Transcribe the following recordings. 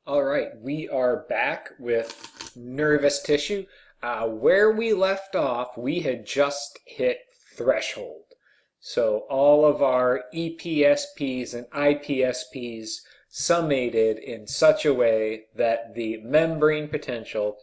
All right, we are back with nervous tissue. Where we left off, we had just hit threshold. So all of our EPSPs and IPSPs summated in such a way that the membrane potential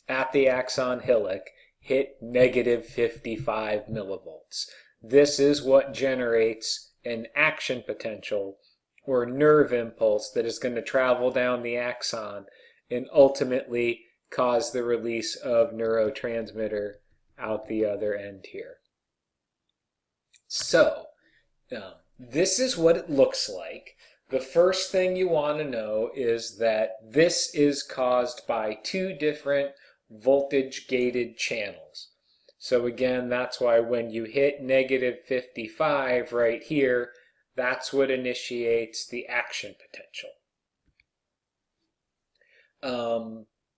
at the axon hillock hit negative 55 millivolts. This is what generates an action potential or nerve impulse that is going to travel down the axon and ultimately cause the release of neurotransmitter out the other end here. So, this is what it looks like. The first thing you want to know is that this is caused by two different voltage-gated channels. So again, that's why when you hit negative 55 right here, that's what initiates the action potential.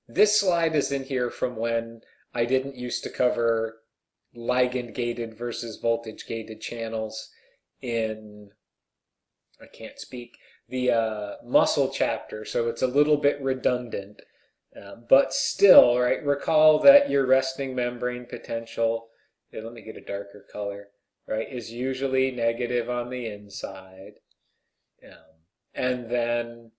This slide is in here from when I didn't used to cover ligand-gated versus voltage-gated channels in, I can't speak, the muscle chapter, so it's a little bit redundant. But still, right, recall that your resting membrane potential, let me get a darker color, right, is usually negative on the inside. And then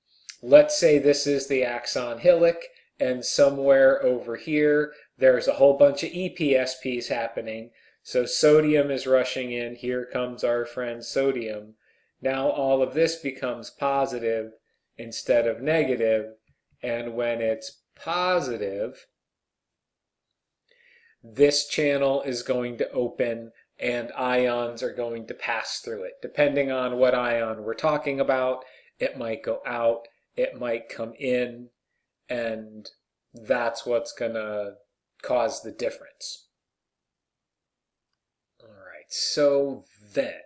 let's say this is the axon hillock, and somewhere over here there's a whole bunch of EPSPs happening. So sodium is rushing in. Here comes our friend sodium. Now all of this becomes positive instead of negative, and when it's positive, this channel is going to open and ions are going to pass through it. Depending on what ion we're talking about, it might go out, it might come in, and that's what's going to cause the difference. All right, so then,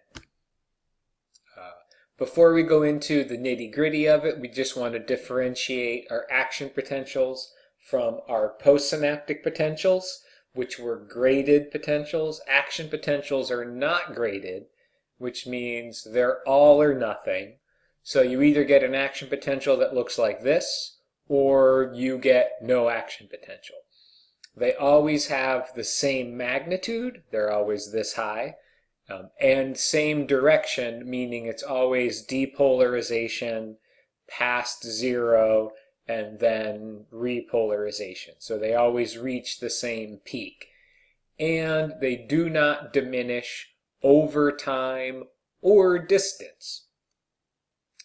before we go into the nitty-gritty of it, we just want to differentiate our action potentials from our postsynaptic potentials, which were graded potentials. Action potentials are not graded, which means they're all or nothing. So you either get an action potential that looks like this, or you get no action potential. They always have the same magnitude, they're always this high, and same direction, meaning it's always depolarization past zero and then repolarization. So they always reach the same peak. And they do not diminish over time or distance.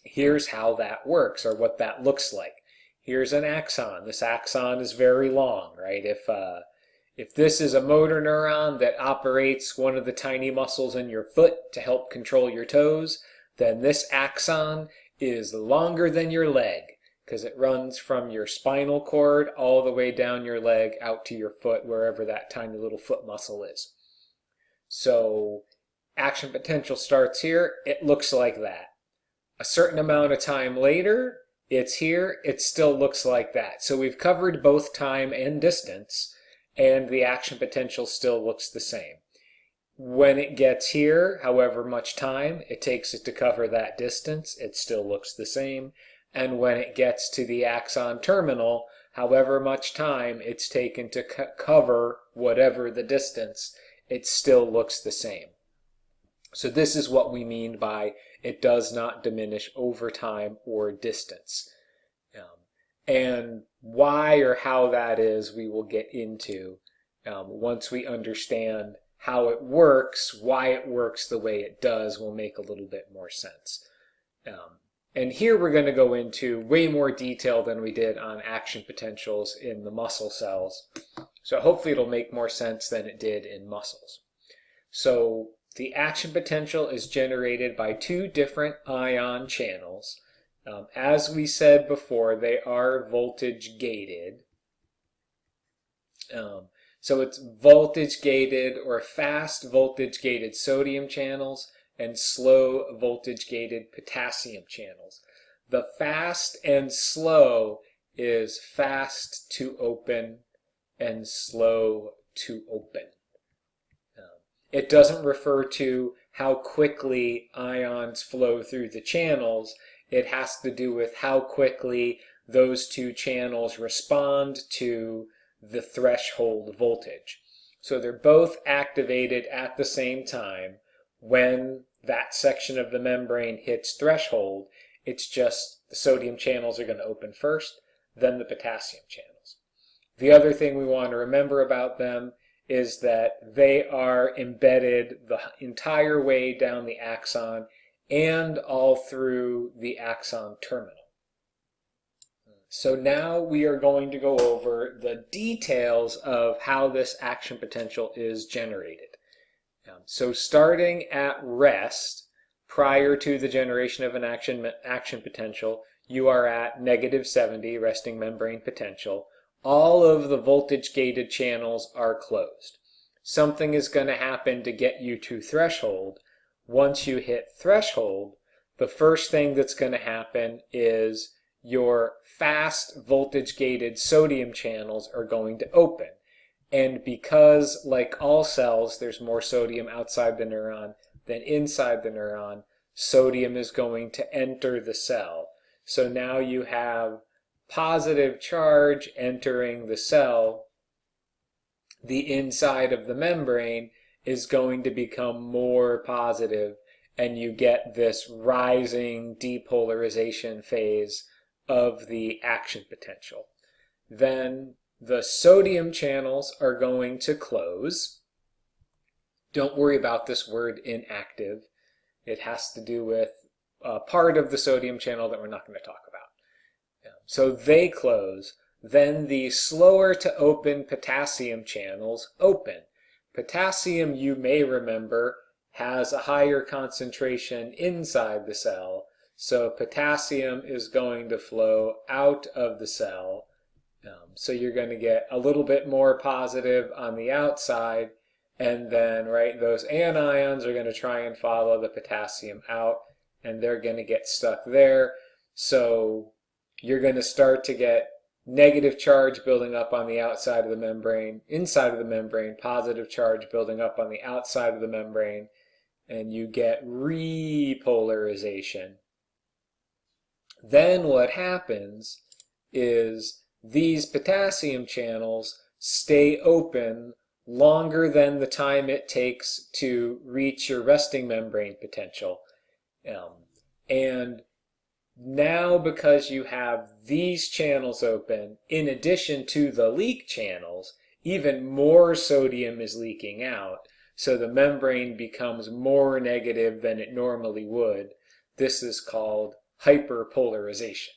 Here's how that works, or what that looks like. Here's an axon. This axon is very long, right? If this is a motor neuron that operates one of the tiny muscles in your foot to help control your toes, then this axon is longer than your leg, because it runs from your spinal cord all the way down your leg out to your foot, wherever that tiny little foot muscle is. So action potential starts here. It looks like that. A certain amount of time later, it's here. It still looks like that. So we've covered both time and distance, and the action potential still looks the same. When it gets here, however much time it takes it to cover that distance, it still looks the same. And when it gets to the axon terminal, however much time it's taken to cover whatever the distance, it still looks the same. So this is what we mean by it does not diminish over time or distance. And why or how that is, we will get into once we understand how it works. Why it works the way it does will make a little bit more sense. And here we're going to go into way more detail than we did on action potentials in the muscle cells. So hopefully it'll make more sense than it did in muscles. So the action potential is generated by two different ion channels. As we said before, they are voltage gated. So it's voltage gated or fast voltage gated sodium channels and slow voltage gated potassium channels. The fast and slow is fast to open and slow to open. It doesn't refer to how quickly ions flow through the channels. It has to do with how quickly those two channels respond to the threshold voltage. So they're both activated at the same time. When that section of the membrane hits threshold, it's just the sodium channels are going to open first, then the potassium channels. The other thing we want to remember about them is that they are embedded the entire way down the axon and all through the axon terminal. So now we are going to go over the details of how this action potential is generated. So starting at rest, prior to the generation of an action potential, you are at -70 resting membrane potential. All of the voltage-gated channels are closed. Something is going to happen to get you to threshold. Once you hit threshold, the first thing that's going to happen is your fast voltage-gated sodium channels are going to open. And because, like all cells, there's more sodium outside the neuron than inside the neuron, sodium is going to enter the cell. So now you have positive charge entering the cell. The inside of the membrane is going to become more positive, and you get this rising depolarization phase of the action potential. Then the sodium channels are going to close. Don't worry about this word inactive. It has to do with a part of the sodium channel that we're not going to talk about. So they close. Then the slower to open potassium channels open. Potassium, you may remember, has a higher concentration inside the cell. So potassium is going to flow out of the cell. So you're going to get a little bit more positive on the outside, and then those anions are going to try and follow the potassium out, and they're going to get stuck there. So you're going to start to get negative charge building up on the outside of the membrane, inside of the membrane, positive charge building up on the outside of the membrane, and you get repolarization. Then what happens is these potassium channels stay open longer than the time it takes to reach your resting membrane potential. And now, because you have these channels open, in addition to the leak channels, even more sodium is leaking out. So the membrane becomes more negative than it normally would. This is called hyperpolarization.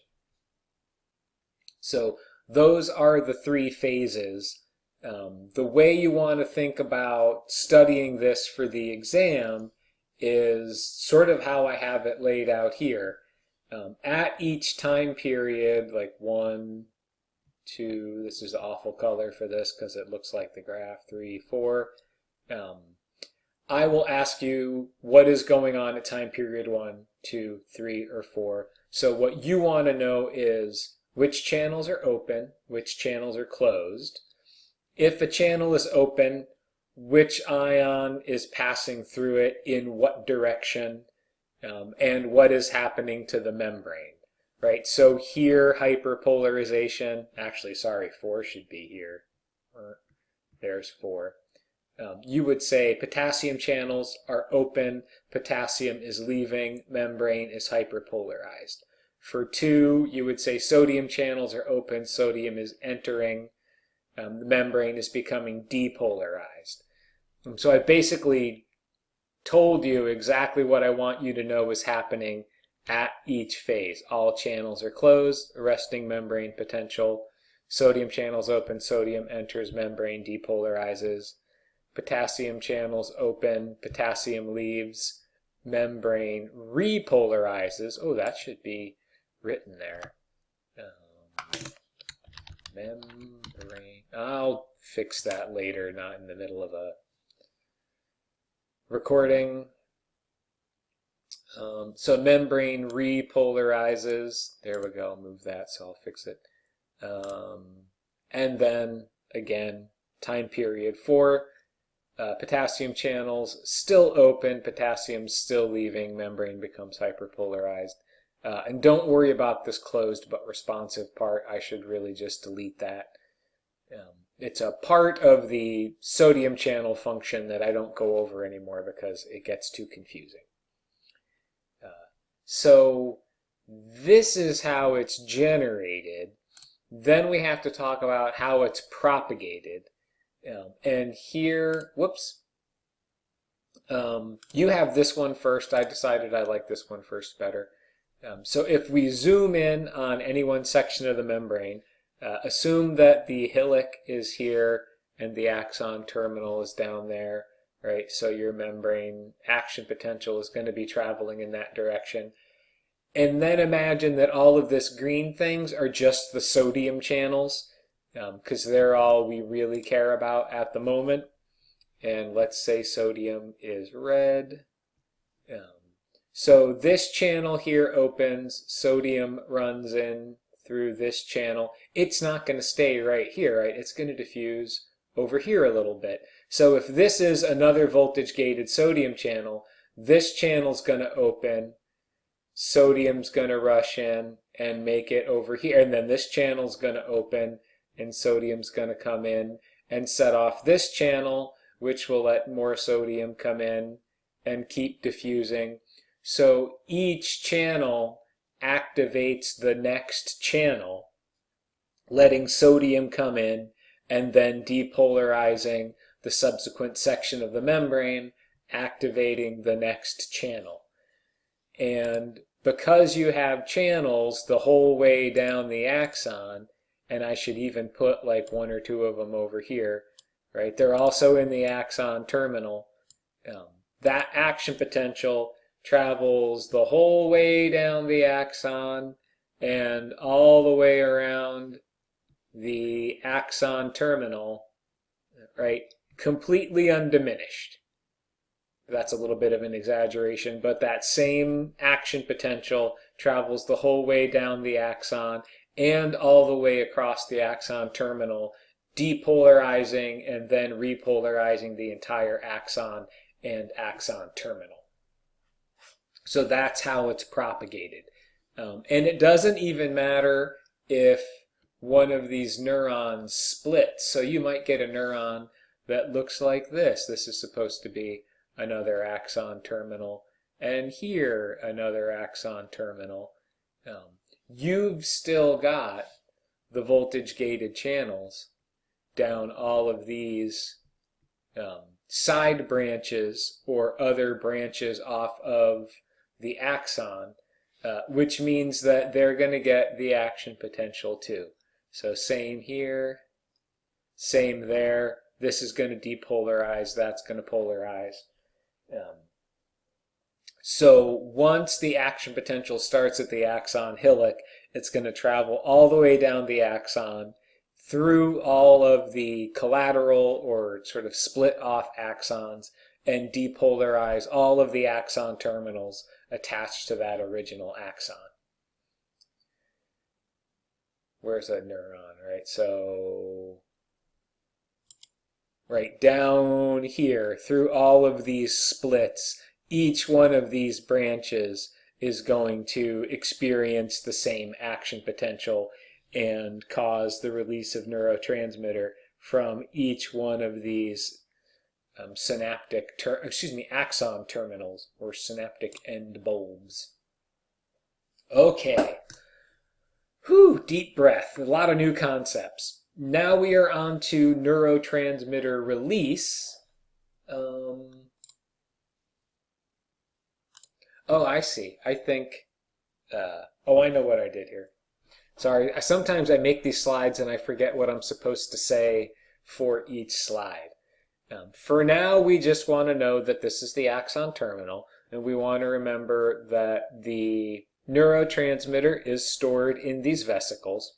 So those are the three phases. The way you want to think about studying this for the exam is sort of how I have it laid out here. At each time period, like 1, 2, this is the awful color for this because it looks like the graph, 3, 4, I will ask you what is going on at time period 1, 2, 3, or 4. So what you want to know is which channels are open, which channels are closed. If a channel is open, which ion is passing through it in what direction, and what is happening to the membrane, right? So here, hyperpolarization, actually, sorry, 4 should be here. There's 4. You would say potassium channels are open, potassium is leaving, membrane is hyperpolarized. For 2, you would say sodium channels are open, sodium is entering, the membrane is becoming depolarized. So I basically told you exactly what I want you to know is happening at each phase. All channels are closed, resting membrane potential, sodium channels open, sodium enters, membrane depolarizes, potassium channels open, potassium leaves, membrane repolarizes. Oh, that should be written there. Membrane. I'll fix that later, not in the middle of a recording. So membrane repolarizes. There we go. I'll move that, so I'll fix it. And then again, time period 4. Potassium channels still open, potassium still leaving, membrane becomes hyperpolarized. And don't worry about this closed but responsive part. I should really just delete that. It's a part of the sodium channel function that I don't go over anymore because it gets too confusing. So this is how it's generated. Then we have to talk about how it's propagated. And here, whoops, you have this one first. I decided I like this one first better. So if we zoom in on any one section of the membrane, assume that the hillock is here and the axon terminal is down there, right? So your membrane action potential is going to be traveling in that direction. And then imagine that all of this green things are just the sodium channels, because they're all we really care about at the moment. And let's say sodium is red. So this channel here opens, sodium runs in through this channel. It's not going to stay right here, right? It's going to diffuse over here a little bit. So if this is another voltage-gated sodium channel, this channel's going to open, sodium's going to rush in and make it over here, and then this channel's going to open and sodium's going to come in and set off this channel, which will let more sodium come in and keep diffusing. So each channel activates the next channel, letting sodium come in and then depolarizing the subsequent section of the membrane, activating the next channel. And because you have channels the whole way down the axon, and I should even put like one or two of them over here, right? They're also in the axon terminal. That action potential travels the whole way down the axon and all the way around the axon terminal, right? Completely undiminished. That's a little bit of an exaggeration, but that same action potential travels the whole way down the axon and all the way across the axon terminal, depolarizing and then repolarizing the entire axon and axon terminal. So that's how it's propagated. And it doesn't even matter if one of these neurons splits. So you might get a neuron that looks like this. This is supposed to be another axon terminal, and here another axon terminal. You've still got the voltage-gated channels down all of these side branches or other branches off of the axon, which means that they're going to get the action potential too. So same here, same there. This is going to depolarize, that's going to polarize. So once the action potential starts at the axon hillock, it's going to travel all the way down the axon through all of the collateral or sort of split off axons and depolarize all of the axon terminals attached to that original axon. Where's a neuron, right? So right down here through all of these splits, each one of these branches is going to experience the same action potential and cause the release of neurotransmitter from each one of these axon terminals or synaptic end bulbs. Okay. Whew, deep breath. A lot of new concepts. Now we are on to neurotransmitter release. Oh, I see. I think, I know what I did here. Sorry, sometimes I make these slides and I forget what I'm supposed to say for each slide. For now, we just want to know that this is the axon terminal, and we want to remember that the neurotransmitter is stored in these vesicles.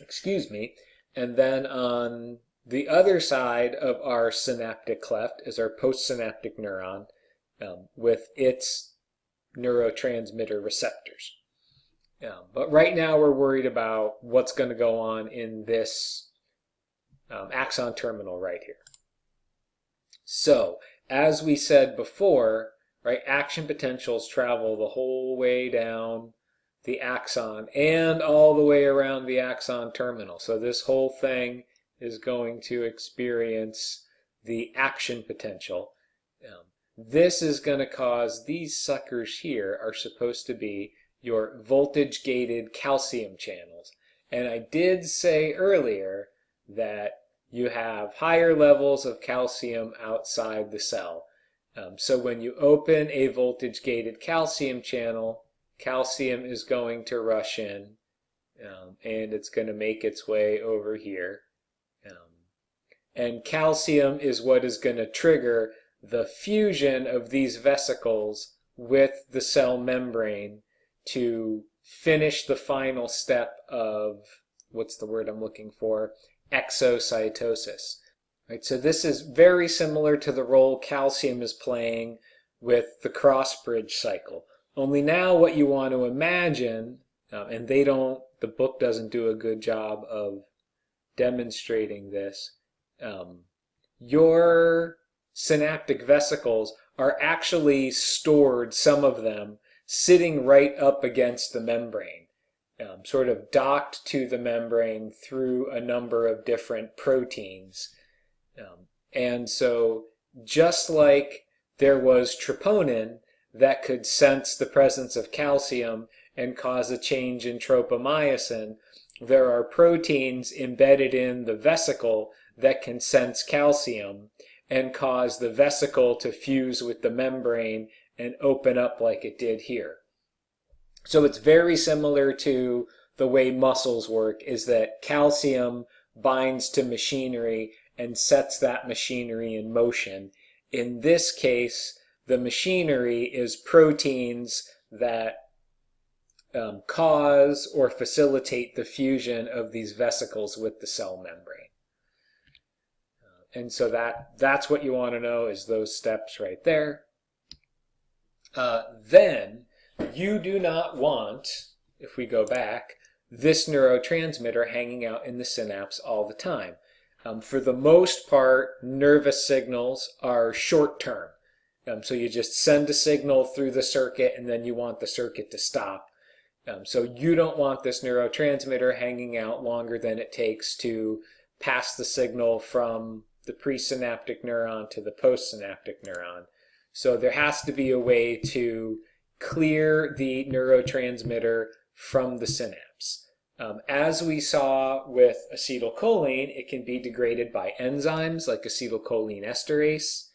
Excuse me. And then on the other side of our synaptic cleft is our postsynaptic neuron with its neurotransmitter receptors. But right now we're worried about what's going to go on in this axon terminal right here. So, as we said before, right? Action potentials travel the whole way down the axon and all the way around the axon terminal. So this whole thing is going to experience the action potential. This is going to cause, these suckers here are supposed to be your voltage-gated calcium channels. And I did say earlier that you have higher levels of calcium outside the cell. So when you open a voltage-gated calcium channel, calcium is going to rush in, and it's going to make its way over here. And calcium is what is going to trigger the fusion of these vesicles with the cell membrane to finish the final step of, what's the word I'm looking for, exocytosis. Right, so this is very similar to the role calcium is playing with the cross-bridge cycle. Only now what you want to imagine, and the book doesn't do a good job of demonstrating this, your synaptic vesicles are actually stored, some of them, sitting right up against the membrane, sort of docked to the membrane through a number of different proteins. And so just like there was troponin that could sense the presence of calcium and cause a change in tropomyosin, there are proteins embedded in the vesicle that can sense calcium and cause the vesicle to fuse with the membrane and open up like it did here. So it's very similar to the way muscles work, is that calcium binds to machinery and sets that machinery in motion. In this case, the machinery is proteins that cause or facilitate the fusion of these vesicles with the cell membrane. And so that's what you want to know, is those steps right there. Then you do not want, if we go back, this neurotransmitter hanging out in the synapse all the time. For the most part, nervous signals are short-term. So you just send a signal through the circuit and then you want the circuit to stop. So you don't want this neurotransmitter hanging out longer than it takes to pass the signal from the presynaptic neuron to the postsynaptic neuron. So there has to be a way to clear the neurotransmitter from the synapse. As we saw with acetylcholine, it can be degraded by enzymes like acetylcholine esterase.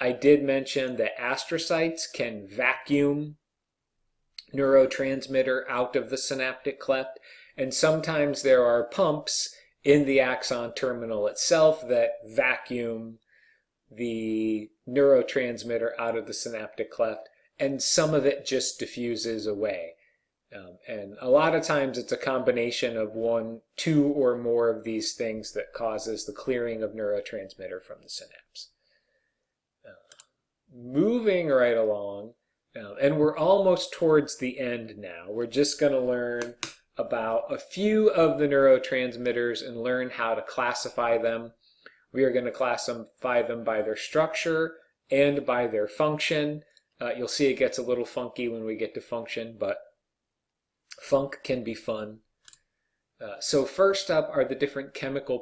I did mention that astrocytes can vacuum neurotransmitter out of the synaptic cleft, and sometimes there are pumps in the axon terminal itself that vacuum the neurotransmitter out of the synaptic cleft, and some of it just diffuses away. And a lot of times it's a combination of two or more of these things that causes the clearing of neurotransmitter from the synapse. Moving right along, and we're almost towards the end now. We're just going to learn about a few of the neurotransmitters and learn how to classify them. We are going to classify them by their structure and by their function. You'll see it gets a little funky when we get to function, but funk can be fun. So first up are the different chemical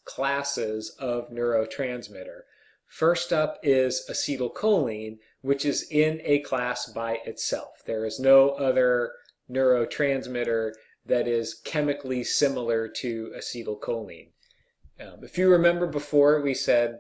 classes of neurotransmitter. First up is acetylcholine, which is in a class by itself. There is no other neurotransmitter that is chemically similar to acetylcholine. If you remember before, we said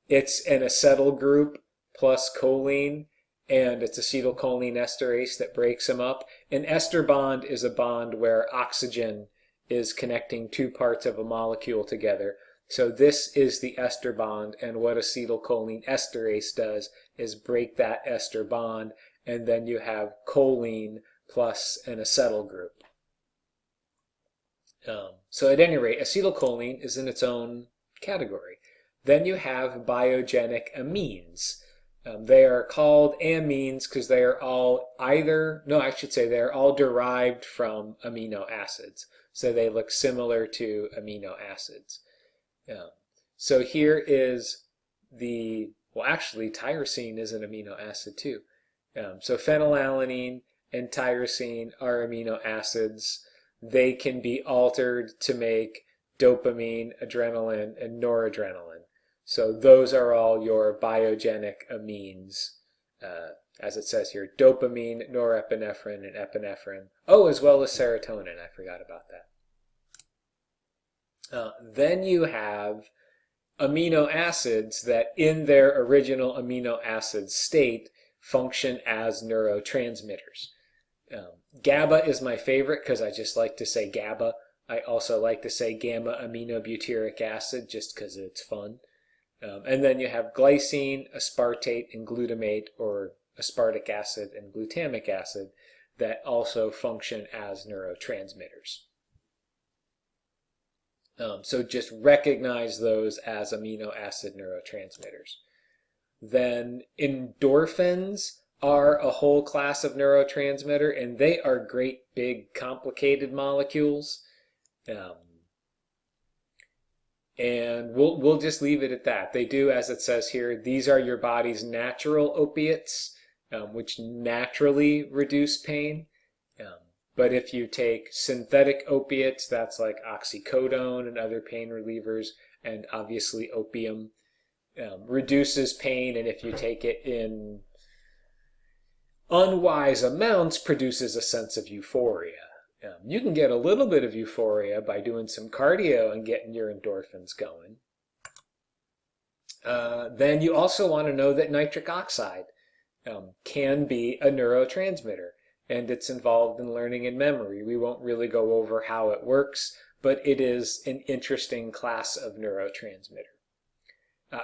it's an acetyl group plus choline, and it's acetylcholine esterase that breaks them up. An ester bond is a bond where oxygen is connecting two parts of a molecule together. So this is the ester bond, and what acetylcholine esterase does is break that ester bond, and then you have choline plus an acetyl group. So at any rate, acetylcholine is in its own category. Then you have biogenic amines. They are called amines because they are all they are all derived from amino acids. So they look similar to amino acids. So here is the Well, actually, tyrosine is an amino acid too. So phenylalanine and tyrosine are amino acids. They can be altered to make dopamine, adrenaline, and noradrenaline. So those are all your biogenic amines. As it says here, dopamine, norepinephrine, and epinephrine. Oh, as well as serotonin. I forgot about that. Then you have amino acids that in their original amino acid state function as neurotransmitters. GABA is my favorite because I just like to say GABA. I also like to say gamma aminobutyric acid just because it's fun. And then you have glycine, aspartate, and glutamate, or aspartic acid and glutamic acid, that also function as neurotransmitters. So just recognize those as amino acid neurotransmitters. Then endorphins are a whole class of neurotransmitter, and they are great big complicated molecules. And we'll just leave it at that. They do, as it says here, these are your body's natural opiates, which naturally reduce pain. But if you take synthetic opiates, that's like oxycodone and other pain relievers, and obviously opium, reduces pain, and if you take it in unwise amounts, produces a sense of euphoria. You can get a little bit of euphoria by doing some cardio and getting your endorphins going. Then you also want to know that nitric oxide can be a neurotransmitter, and it's involved in learning and memory. We won't really go over how it works, but it is an interesting class of neurotransmitter.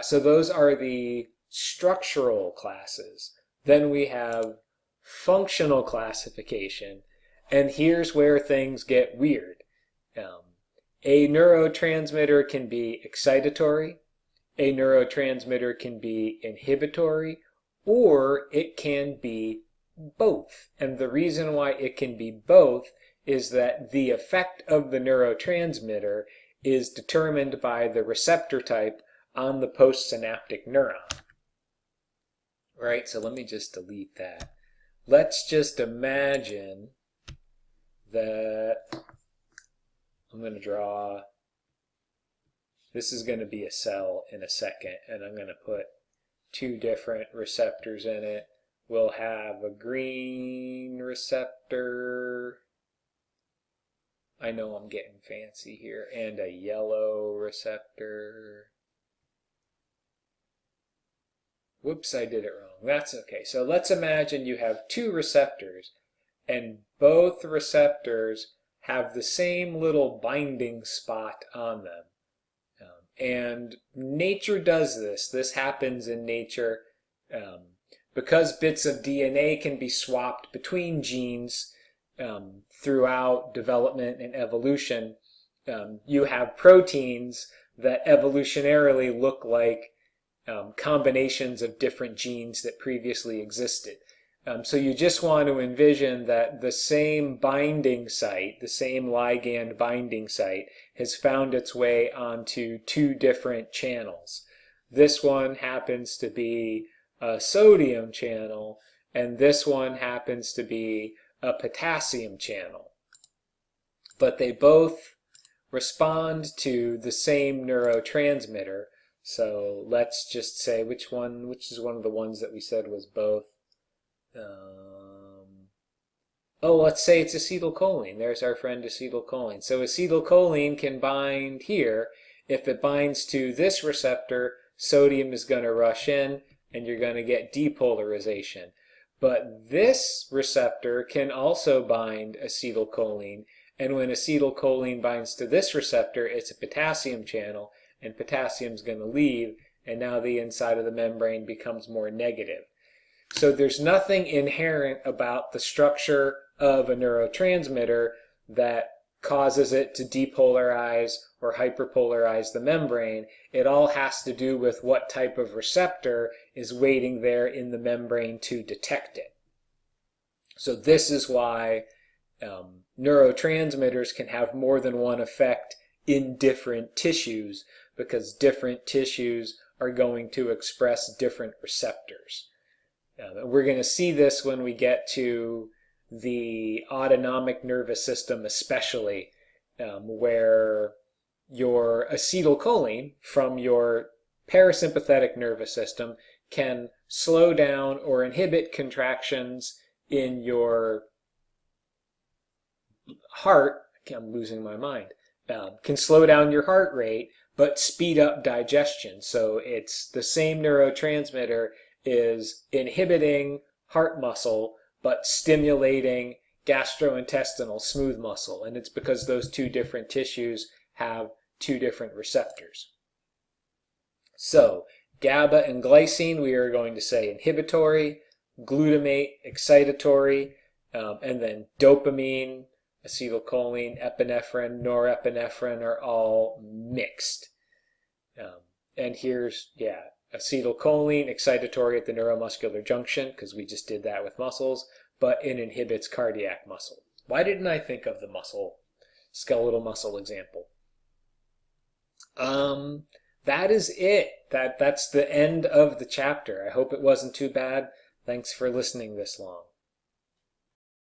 So those are the structural classes. Then we have functional classification, and here's where things get weird. A neurotransmitter can be excitatory, a neurotransmitter can be inhibitory, or it can be both. And the reason why it can be both is that the effect of the neurotransmitter is determined by the receptor type on the postsynaptic neuron. Right, so let me just delete that. Let's just imagine that I'm going to draw, this is going to be a cell in a second, and I'm going to put two different receptors in it. We'll have a green receptor, I know I'm getting fancy here, and a yellow receptor. Whoops, I did it wrong. That's okay. So let's imagine you have two receptors, and both receptors have the same little binding spot on them. And nature does this. This happens in nature because bits of DNA can be swapped between genes throughout development and evolution. You have proteins that evolutionarily look like combinations of different genes that previously existed. So you just want to envision that the same binding site, the same ligand binding site, has found its way onto two different channels. This one happens to be a sodium channel, and this one happens to be a potassium channel. But they both respond to the same neurotransmitter. So let's just say which is one of the ones that we said was both. Let's say it's acetylcholine. There's our friend acetylcholine. So acetylcholine can bind here. If it binds to this receptor, sodium is going to rush in, and you're going to get depolarization. But this receptor can also bind acetylcholine, and when acetylcholine binds to this receptor, it's a potassium channel, and potassium is going to leave, and now the inside of the membrane becomes more negative. So there's nothing inherent about the structure of a neurotransmitter that causes it to depolarize or hyperpolarize the membrane. It all has to do with what type of receptor is waiting there in the membrane to detect it. So this is why neurotransmitters can have more than one effect in different tissues, because different tissues are going to express different receptors. And we're going to see this when we get to the autonomic nervous system especially, where your acetylcholine from your parasympathetic nervous system can slow down or inhibit contractions in your heart. I'm losing my mind. Can slow down your heart rate but speed up digestion. So it's the same neurotransmitter is inhibiting heart muscle but stimulating gastrointestinal smooth muscle, and it's because those two different tissues have two different receptors. So GABA and glycine, we are going to say inhibitory, glutamate excitatory, and then dopamine, acetylcholine, epinephrine, norepinephrine are all mixed. And here's, acetylcholine, excitatory at the neuromuscular junction, because we just did that with muscles, but it inhibits cardiac muscle. Why didn't I think of the skeletal muscle example? That is it. That's the end of the chapter. I hope it wasn't too bad. Thanks for listening this long.